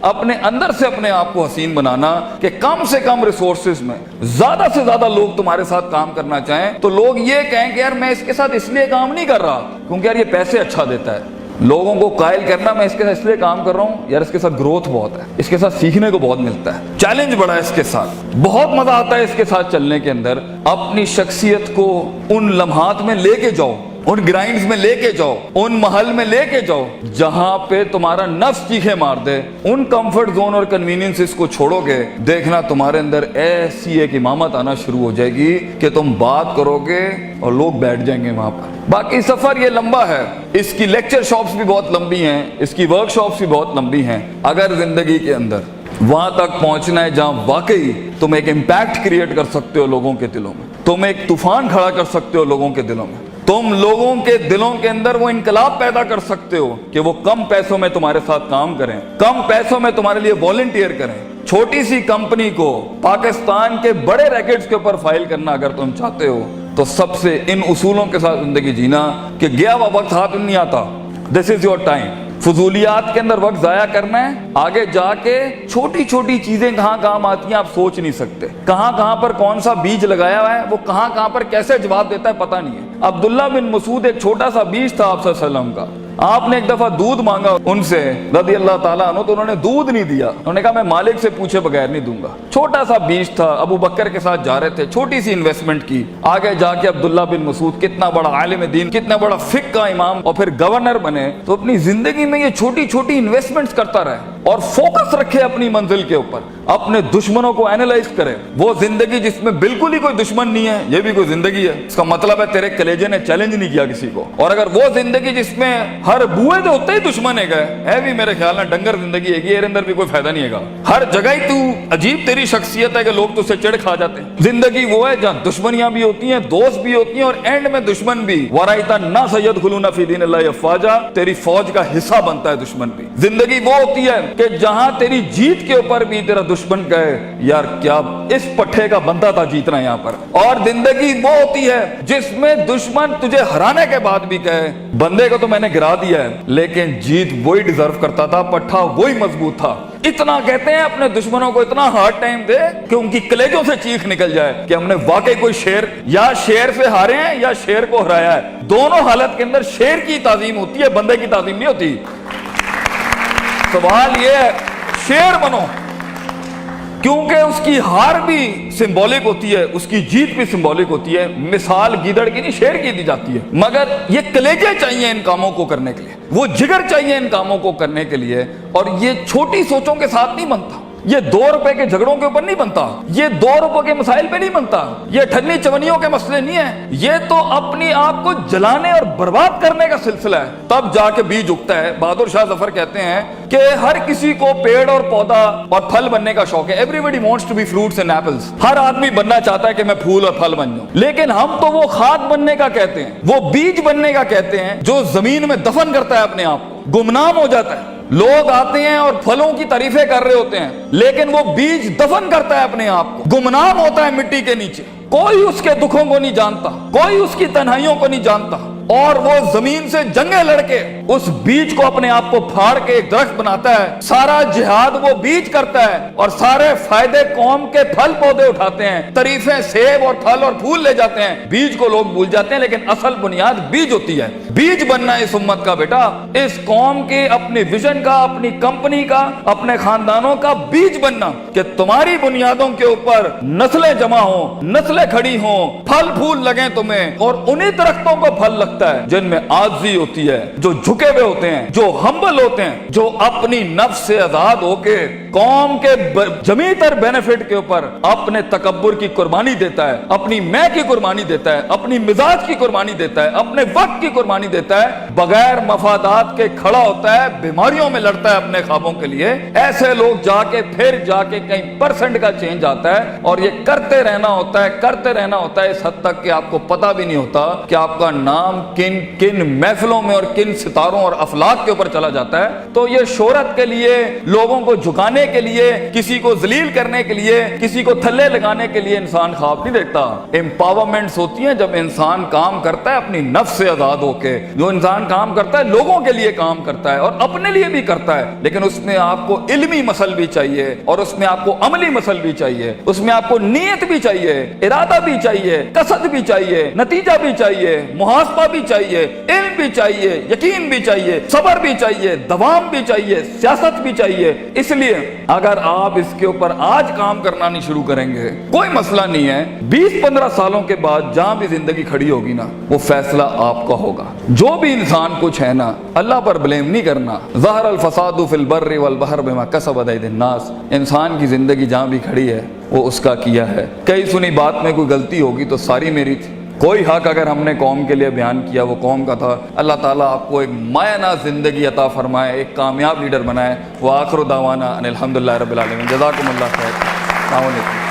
اپنے اندر سے اپنے آپ کو حسین بنانا کہ کم سے کم ریسورسز میں زیادہ سے زیادہ لوگ تمہارے ساتھ کام کرنا چاہیں تو لوگ یہ کہیں کہ یار میں اس کے ساتھ اس لیے کام نہیں کر رہا کیونکہ یار یہ پیسے اچھا دیتا ہے. لوگوں کو قائل کرنا میں اس کے ساتھ اس لیے کام کر رہا ہوں یار اس کے ساتھ گروتھ بہت ہے, اس کے ساتھ سیکھنے کو بہت ملتا ہے, چیلنج بڑا ہے اس کے ساتھ, بہت مزہ آتا ہے اس کے ساتھ چلنے کے اندر. اپنی شخصیت کو ان لمحات میں لے کے جاؤ, ان گرائنڈز میں لے کے جاؤ, ان محل میں لے کے جاؤ جہاں پہ تمہارا نفس چیخے مار دے. ان کمفرٹ زون اور کنوینئنسز کو چھوڑو گے, دیکھنا تمہارے اندر ایسی ایک امامت آنا شروع ہو جائے گی کہ تم بات کرو گے اور لوگ بیٹھ جائیں گے وہاں پر. باقی سفر یہ لمبا ہے, اس کی لیکچر شاپس بھی بہت لمبی ہیں, اس کی ورک شاپس بھی بہت لمبی ہیں. اگر زندگی کے اندر وہاں تک پہنچنا ہے جہاں واقعی تم ایک امپیکٹ کریٹ کر سکتے ہو لوگوں کے دلوں میں, تم ایک طوفان کھڑا کر سکتے ہو لوگوں کے دلوں میں, تم لوگوں کے دلوں کے اندر وہ انقلاب پیدا کر سکتے ہو کہ وہ کم پیسوں میں تمہارے ساتھ کام کریں, کم پیسوں میں تمہارے لیے والنٹیئر کریں. چھوٹی سی کمپنی کو پاکستان کے بڑے ریکٹس کے اوپر فائل کرنا اگر تم چاہتے ہو تو سب سے ان اصولوں کے ساتھ زندگی جینا کہ گیا ہوا وقت ہاتھ نہیں آتا. دس از یور ٹائم. فضولیات کے اندر وقت ضائع کرنا ہے, آگے جا کے چھوٹی چھوٹی چیزیں کہاں کام آتی ہیں آپ سوچ نہیں سکتے. کہاں کہاں پر کون سا بیج لگایا ہوا ہے وہ کہاں کہاں پر کیسے جواب دیتا ہے پتہ نہیں ہے. عبداللہ بن مسعود ایک چھوٹا سا بیج تھا آپ صلی اللہ علیہ وسلم کا. آپ نے ایک دفعہ دودھ مانگا ان سے رضی اللہ تعالیٰ عنہ تو انہوں نے دودھ نہیں دیا. انہوں نے کہا میں مالک سے پوچھے بغیر نہیں دوں گا. چھوٹا سا بیج تھا, ابو بکر کے ساتھ جا رہے تھے, چھوٹی سی انویسٹمنٹ کی. آگے جا کے عبداللہ بن مسعود کتنا بڑا عالم دین, کتنا بڑا فقہ کا امام اور پھر گورنر بنے. تو اپنی زندگی میں یہ چھوٹی چھوٹی انویسٹمنٹس کرتا رہے اور فوکس رکھے اپنی منزل کے اوپر, اپنے دشمنوں کو اینالائز کرے. وہ زندگی جس میں بالکل ہی کوئی دشمن نہیں ہے یہ بھی کوئی زندگی ہے. اس کا مطلب ہے تیرے کلیجے نے چیلنج نہیں کیا کسی کو. اور اگر وہ زندگی جس میں ہر بوئے تو ہوتے ہی دشمن ہے بھی میرے خیال میں ڈنگر زندگی ہے, یہ اندر بھی کوئی فائدہ نہیں ہے. ہر جگہ ہی تو عجیب تیری شخصیت ہے کہ لوگ تجھ سے چڑ کھا جاتے ہیں. زندگی وہ ہے جہاں دشمنیاں بھی ہوتی ہیں, دوست بھی ہوتی ہیں اور اینڈ میں دشمن بھی. ورائتا نہ سیدخلون فی دین اللہ افواجا, تیری فوج کا حصہ بنتا ہے دشمن بھی. زندگی وہ ہوتی ہے کہ جہاں تیری جیت کے اوپر بھی تیرا دشمن کہے یار کیا اس پٹھے کا بندہ تھا جیتنا یہاں پر. اور زندگی وہ ہوتی ہے جس میں دشمن تجھے ہرانے کے بعد بھی کہے بندے کو تو میں نے گرا دیا ہے لیکن جیت وہی ڈیزرو کرتا تھا, پٹھا وہی مضبوط تھا. اتنا کہتے ہیں اپنے دشمنوں کو اتنا ہارڈ ٹائم دے کہ ان کی کلیجوں سے چیخ نکل جائے کہ ہم نے واقعی کوئی شیر یا شیر سے ہارے ہیں یا شیر کو ہرایا ہے. دونوں حالت کے اندر شیر کی تعظیم ہوتی ہے, بندے کی تعظیم نہیں ہوتی. سوال یہ ہے شیر بنو کیونکہ اس کی ہار بھی سمبولک ہوتی ہے, اس کی جیت بھی سمبولک ہوتی ہے. مثال گیدڑ کی نہیں شیر کی دی جاتی ہے, مگر یہ کلیجے چاہیے ان کاموں کو کرنے کے لیے, وہ جگر چاہیے ان کاموں کو کرنے کے لیے. اور یہ چھوٹی سوچوں کے ساتھ نہیں بنتا, یہ 2 روپے کے جھگڑوں کے اوپر نہیں بنتا, یہ 2 روپے کے مسائل پہ نہیں بنتا, یہ ٹھنی چونیوں کے مسئلے نہیں ہیں. یہ تو اپنی آپ کو جلانے اور برباد کرنے کا سلسلہ ہے, تب جا کے بیج اگتا ہے. بہادر شاہ ظفر کہتے ہیں کہ ہر کسی کو پیڑ اور پودا اور پھل بننے کا شوق ہے. Everybody wants to be fruits and apples. ہر آدمی بننا چاہتا ہے کہ میں پھول اور پھل بن جاؤں, لیکن ہم تو وہ کھاد بننے کا کہتے ہیں, وہ بیج بننے کا کہتے ہیں جو زمین میں دفن کرتا ہے اپنے آپ کو, گمنام ہو جاتا ہے. لوگ آتے ہیں اور پھلوں کی تعریفیں کر رہے ہوتے ہیں لیکن وہ بیج دفن کرتا ہے اپنے آپ کو, گمنام ہوتا ہے مٹی کے نیچے. کوئی اس کے دکھوں کو نہیں جانتا, کوئی اس کی تنہائیوں کو نہیں جانتا, اور وہ زمین سے جنگیں لڑ کے اس بیج کو اپنے آپ کو پھاڑ کے ایک درخت بناتا ہے. سارا جہاد وہ بیج کرتا ہے اور سارے فائدے قوم کے پھل پودے اٹھاتے ہیں, تعریفیں سیب اور پھل اور پھول لے جاتے ہیں. بیج کو لوگ بھول جاتے ہیں لیکن اصل بنیاد بیج ہوتی ہے. بیج بننا اس امت کا بیٹا, اس قوم کے اپنی ویژن کا, اپنی کمپنی کا, اپنے خاندانوں کا بیج بننا کہ تمہاری بنیادوں کے اوپر نسلیں جمع ہوں, نسلیں کھڑی ہوں, پھل پھول لگیں تمہیں. اور انہی درختوں کو پھل لگتا ہے جن میں عاجزی ہوتی ہے, جو جھکے ہوئے ہوتے ہیں, جو ہمبل ہوتے ہیں, جو اپنی نفس سے آزاد ہو کے قوم کے جمی تر بینیفٹ کے اوپر اپنے تکبر کی قربانی دیتا ہے, اپنی میں کی قربانی دیتا ہے, اپنی مزاج کی قربانی دیتا ہے, اپنے وقت کی قربانی دیتا ہے, بغیر مفادات کے کھڑا ہوتا ہے, بیماریوں میں لڑتا ہے اپنے خوابوں کے لیے. ایسے لوگ جا کے پھر جا کے کئی پرسنٹ کا چینج آتا ہے. اور یہ کرتے رہنا ہوتا ہے, کرتے رہنا ہوتا ہے اس حد تک کہ آپ کو پتہ بھی نہیں ہوتا کہ آپ کا نام کن کن محفلوں میں اور کن ستاروں اور افلاک کے اوپر چلا جاتا ہے. تو یہ شہرت کے لیے, لوگوں کو جھکانے گرانے کے لیے, کسی کو ذلیل کرنے کے لیے, کسی کو تھلے لگانے کے لیے انسان خواب نہیں دیکھتا. امپاورمنٹس ہوتی ہیں جب انسان کام کرتا ہے اپنی نفس سے آزاد ہو کے. جو انسان کام کرتا ہے لوگوں کے لیے کام کرتا ہے اور اپنے لیے بھی کرتا ہے, لیکن اس میں آپ کو علمی مسل بھی چاہیے اور اس میں آپ کو عملی مسل بھی چاہیے, اس میں آپ کو نیت بھی چاہیے, ارادہ بھی چاہیے, قصد بھی چاہیے, نتیجہ بھی چاہیے, محاسبہ بھی چاہیے, علم بھی چاہیے, یقین بھی چاہیے, صبر بھی چاہیے, دوام بھی چاہیے, سیاست بھی چاہیے. اس لیے اگر آپ اس کے اوپر آج کام کرنا نہیں شروع کریں گے, کوئی مسئلہ نہیں ہے, 20-15 سالوں کے بعد جہاں بھی زندگی کھڑی ہوگی نا, وہ فیصلہ آپ کا ہوگا. جو بھی انسان کچھ ہے نا, اللہ پر بلیم نہیں کرنا. ظہر الفساد فی البر والبحر بما کسبت ایدی الناس. انسان کی زندگی جہاں بھی کھڑی ہے وہ اس کا کیا ہے. کئی سنی بات میں کوئی غلطی ہوگی تو ساری میری تھی. کوئی حق اگر ہم نے قوم کے لیے بیان کیا وہ قوم کا تھا. اللہ تعالیٰ آپ کو ایک مایہ زندگی عطا فرمائے, ایک کامیاب لیڈر بنائے. وآخر دعوانا ان الحمدللہ رب العالمین. جزاکم اللہ خیر. السلام علیکم.